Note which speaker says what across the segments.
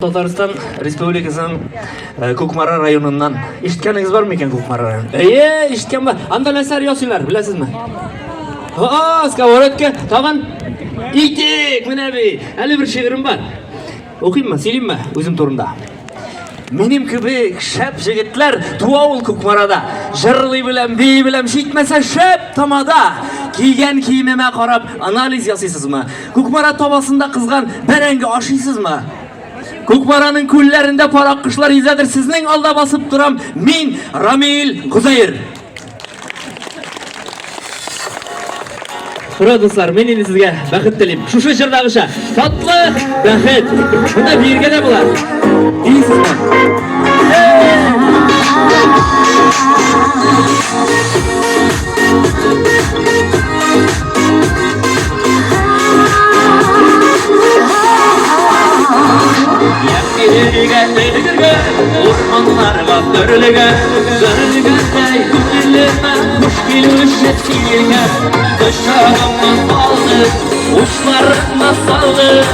Speaker 1: Tataristan Respublikasının Kukmara rayonundan. İşitganingiz barmı ekan Kukmara rayonu? Eshitgan bor. Anda nasar yozinglar, bilasizmi? Skavorodka, tag'in itik, mana bu. Hali bir she'rim bor. O'qiyman, seyliyman o'zim to'g'rimda. Menim gibi shap yigitlar Tuvovul Kukmarada. Jirli bilan, bey bilan shitmasa shap tamada. Kiygan kiyimime qarab analiz yasaysizmi? Kukmara tobasında qizg'an barangi oshiysizmi? Kukmara'nın kullarında parak kışlar izadır. Sizning alda basıp duram. Men Ramil Kuzayir. Hurmat dostlar, men endi sizga baxit tilayman. Shu shirdag'isha tatlı baxit. Bunda birga da bo'lar. Deysizmi? Ormanlarga dörlüge, dörlügey gülüme, kuş gülüşe silge, dışarıma saldı, uçlarına saldı,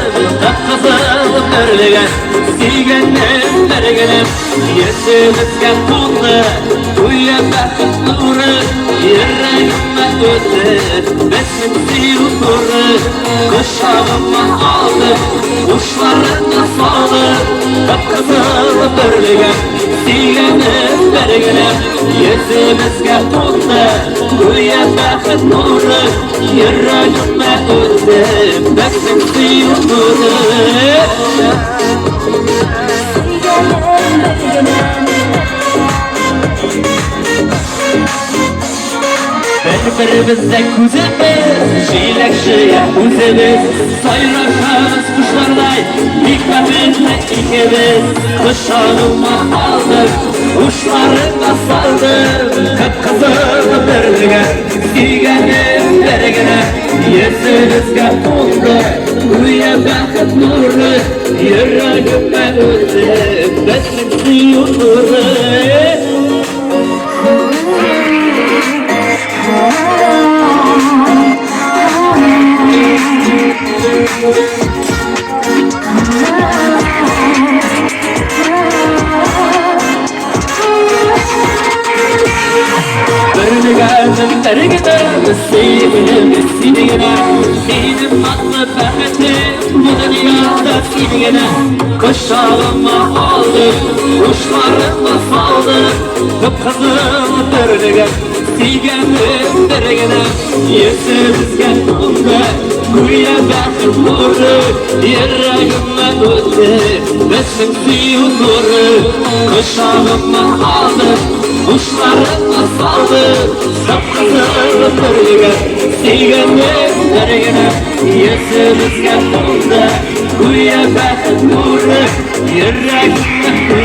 Speaker 1: kızıl dörlüge, silgenim dergenim, yetimizge tuldu, uya bakıp nuru, yüreğime ödü, besim siyu nuru, kuşağıma aldı, uçlarına saldı, kızıl dörlüge, silgenim dergenim, yetimizge tuldu, uya bakıp nuru, yüreğime ödü, besim siyu nuru. Birbirimize kuzemiz, şiilekşiye uzemiz, sayraşağız kuşlarday, hikmetimle ikimiz, kuşağıma aldık, uçlarına saldık, kıpkızıl birliğe, silgenim dergine, yesinizge oldu, uya bakıp nuru, yüreğime öldü, benim suyu nuru. Börlügenim dergine, sevgilim silgine, benim aklı fermetim, bu dünyada silgine, kuşağıma aldım, uçlarıma saldım, kıpkızıl börlüge, silgenim dergine, yesimizge oldu, kuya bakıp nuru, yüreğime öldü, besim suyu nuru, kuşağıma aldım, uçlarına saldım, kıpkızıl börlüge, silgenim dergine, yesimizge oldu, kuya bakıp nuru, yüreğime öldü.